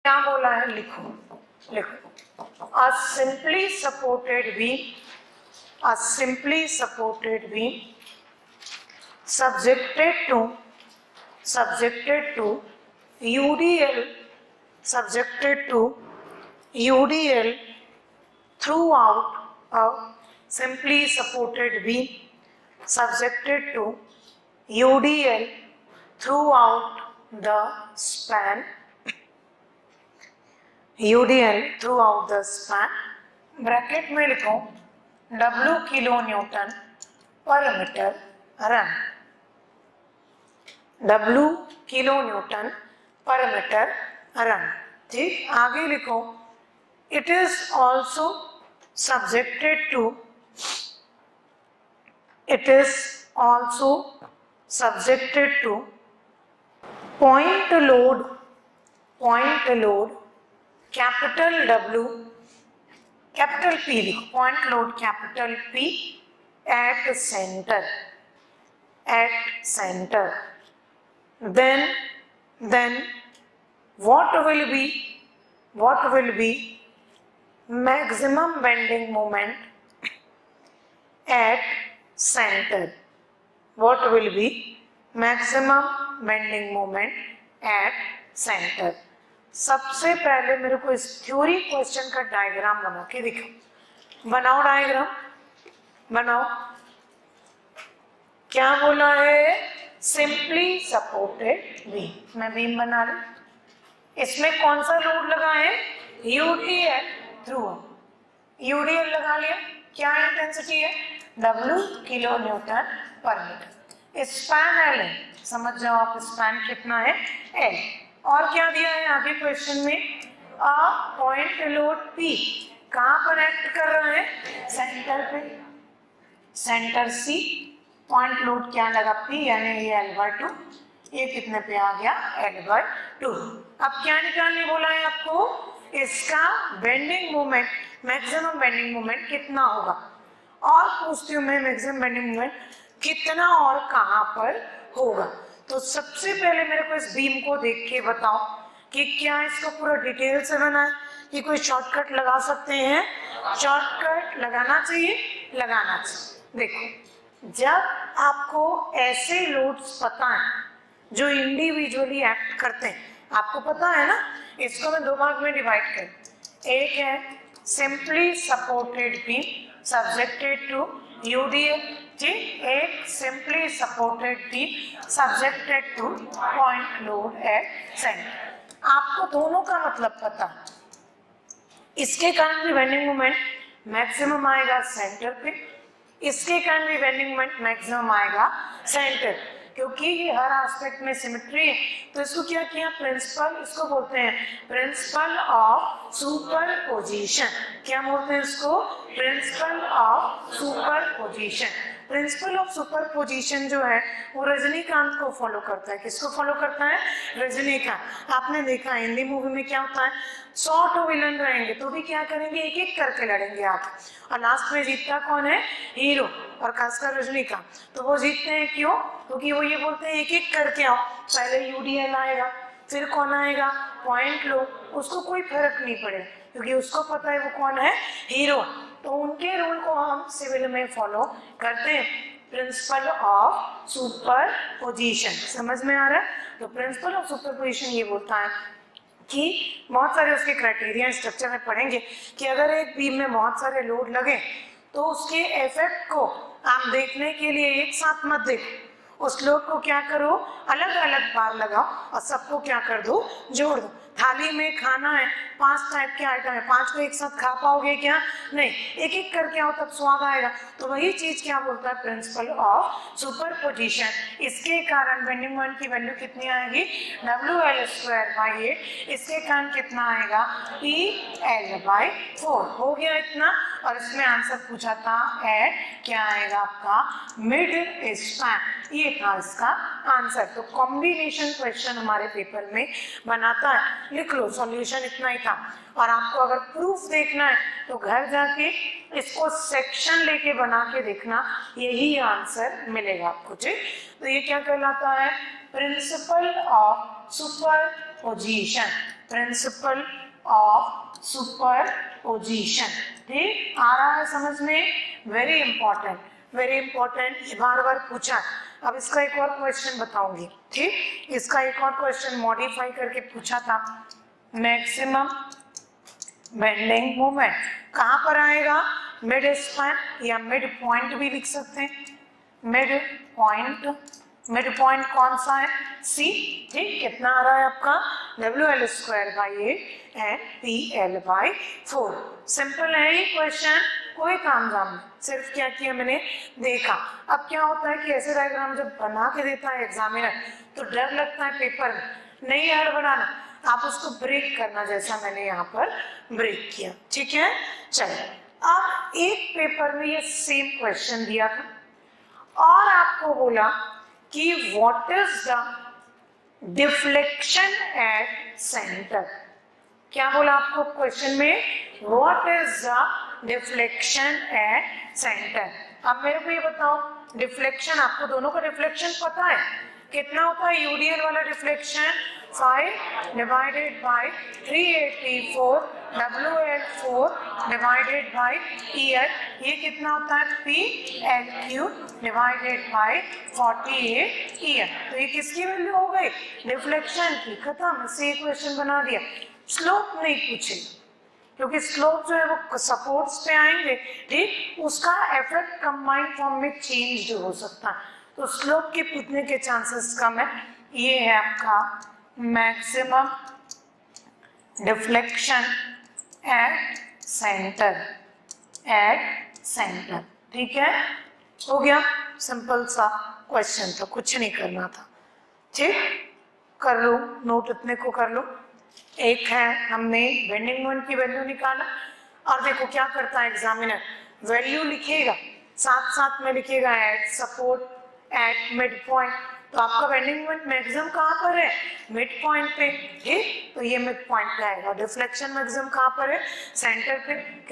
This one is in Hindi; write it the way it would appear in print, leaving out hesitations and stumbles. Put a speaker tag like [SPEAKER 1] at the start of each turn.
[SPEAKER 1] क्या बोला है, लिखो लिखो। A simply supported beam, a simply supported beam subjected to UDL, subjected to UDL throughout a simply supported beam, subjected to UDL throughout the span, UDL throughout the span, bracket में लिखो W kilo newton per metre run, W kilo newton per metre run. ठीक, आगे लिखो it is also subjected to point load capital W capital P लिखो, point load capital P at center, then what will be maximum bending moment at center, what will be maximum bending moment at center। सबसे पहले मेरे को इस थ्योरी क्वेश्चन का डायग्राम बना के दिखाओ, बनाओ डायग्राम, बनाओ। क्या बोला है, सिंपली सपोर्टेड बीम, मैं बीम बना लूं, इसमें कौन सा लोड लगा है, यूडीएल थ्रू, यूडीएल लगा लिया, क्या इंटेंसिटी है, W kilo newton per metre, span L है, समझ जाओ आप स्पैन कितना है, L। और क्या दिया है आगे क्वेश्चन में, अ पॉइंट लोड P कहां पर एक्ट कर रहा है, सेंटर पे, सेंटर C, पॉइंट लोड क्या लगा P, यानी ये L/2, ये कितने पे आ गया, L/2। अब क्या निकालने बोला है आपको, इसका bending moment, maximum bending moment कितना होगा, और पूछती हूँ मैं मैक्सिमम बेंडिंग मोमेंट कितना और कहां पर होगा। तो सबसे पहले मेरे को इस बीम को देख के बताओ कि क्या इसको पूरा डिटेल से बना है, कि कोई शॉर्टकट लगा सकते हैं, शॉर्टकट लगाना चाहिए, लगाना चाहिए। देखो, जब आपको ऐसे लोड्स पता है जो इंडिविजुअली एक्ट करते हैं, आपको पता है ना, इसको मैं दो भाग में डिवाइड कर, एक है simply supported beam subjected to UDL, ठीक, एक simply supported beam subjected to point load at centre. आपको दोनों का मतलब पता है, इसके कारण भी बेंडिंग मोमेंट मैक्सिमम आएगा सेंटर पे, इसके कारण भी बेंडिंग मोमेंट मैक्सिमम आएगा सेंटर, क्योंकि ये हर एस्पेक्ट में सिमेट्री है। तो इसको क्या किया, प्रिंसिपल, इसको बोलते हैं प्रिंसिपल ऑफ सुपरपोजिशन, क्या बोलते हैं इसको, principle of superposition. Principle of superposition जो है वो रजनीकांत को फॉलो करता है, किसको फॉलो करता है, रजनीकांत। आपने देखा हिंदी मूवी में क्या होता है, 100 विलन रहेंगे तो भी क्या करेंगे, एक एक करके लड़ेंगे आके, और लास्ट में जीतता कौन है, हीरो, और खासकर रजनीकांत। तो वो जीतते हैं क्यों, क्योंकि वो ये बोलते हैं एक एक करके आओ, पहले यूडीएल आएगा, फिर कौन आएगा, पॉइंट लो, उसको कोई फर्क नहीं पड़े, क्योंकि उसको पता है वो कौन है, हीरो। तो उनके रूल को हम सिविल में फॉलो करते हैं, प्रिंसिपल ऑफ सुपरपोजिशन, समझ में आ रहा है। तो प्रिंसिपल ऑफ सुपरपोजिशन ये बोलता है कि बहुत सारे उसके क्राइटेरिया स्ट्रक्चर में पढ़ेंगे कि अगर एक बीम में बहुत सारे लोड लगे तो उसके इफेक्ट को आप देखने के लिए एक साथ मत देखो, उस लोड को क्या करो, अलग अलग बार लगाओ और सबको क्या कर दो, जोड़ दो। थाली में खाना है, 5 टाइप के आइटम है, 5 को एक साथ खा पाओगे क्या, नहीं, एक एक करके आओ तब स्वाद आएगा। तो वही चीज क्या बोलता है, प्रिंसिपल ऑफ सुपरपोजिशन। इसके कारण बेंडिंग मोमेंट की वैल्यू कितनी आएगी, WL²/8, इसके कारण कितना आएगा, EL/4, हो गया इतना। और इसमें आंसर पूछा था एट, क्या आएगा आपका, मिड स्पैन, ये था इसका आंसर। तो कॉम्बिनेशन क्वेश्चन हमारे पेपर में बनाता है, लिख लो, सॉल्यूशन इतना ही था। और आपको अगर प्रूफ देखना है तो घर जाके इसको सेक्शन लेके बना के देखना, यही आंसर मिलेगा आपको, ठीक। तो ये क्या कहलाता है, principle of super superposition, principle of superposition. ठीक, आ रहा है समझ में? वेरी इंपॉर्टेंट, वेरी इंपॉर्टेंट, ये बार बार पूछा। अब इसका एक और क्वेश्चन बताऊंगी। ठीक, इसका एक और क्वेश्चन मॉडिफाई करके पूछा था। मैक्सिमम बेंडिंग मोमेंट कहाँ पर आएगा? मिड स्पैन या मिड पॉइंट भी लिख सकते हैं। मिड पॉइंट, मिड पॉइंट कौन सा है? सी। ठीक, कितना आ रहा है आपका? WL²/8 and PL/4। सिंपल है ये क्वेश्चन, कोई काम जाम नहीं, सिर्फ क्या किया मैंने देखा। अब क्या होता है कि ऐसे डायग्राम जब बना के देता है एग्जामिनर तो डर लगता है पेपर में, नहीं हड़बड़ाना, आप उसको ब्रेक करना जैसा मैंने यहाँ पर ब्रेक किया। ठीक है, चलिए। अब एक पेपर में ये सेम क्वेश्चन दिया था और आपको बोला कि what is the deflection at centre. क्या बोला आपको क्वेश्चन में? What is the deflection at centre. अब मेरे को ये बताओ, डिफ्लेक्शन, आपको दोनों का डिफ्लेक्शन पता है कितना होता है? यूडीएल वाला deflection 5 divided by 384 WL4 divided by EL, ये कितना होता है? PL3 divided by 48 EL। तो ये किसकी वैल्यू हो गई? डिफ्लेक्शन की। खत्म, इससे ये क्वेश्चन बना दिया। स्लोप नहीं पूछे क्योंकि स्लोप जो है वो सपोर्ट्स पे आएंगे। ठीक, उसका इफेक्ट कंबाइंड फॉर्म में चेंज हो सकता है, तो स्लोप के पूछने के चांसेस कम है। ये है आपका maximum deflection at centre, at centre. ठीक है, हो गया, सिंपल सा क्वेश्चन था, कुछ नहीं करना था। ठीक, कर लो नोट, इतने को कर लो। एक है, हमने बेंडिंग मोमेंट की वैल्यू निकाला और देखो क्या करता है एग्जामिनर, वैल्यू लिखेगा साथ साथ में लिखेगा eight support, at mid point. तो आपका बेंडिंग मोमेंट मैक्सिमम कहाँ पर है? मिड पॉइंट पे। ठीक, तो ये मिड पॉइंट पे आएगा। डिफ्लेक्शन मैक्सिमम कहाँ पर है? सेंटर पे।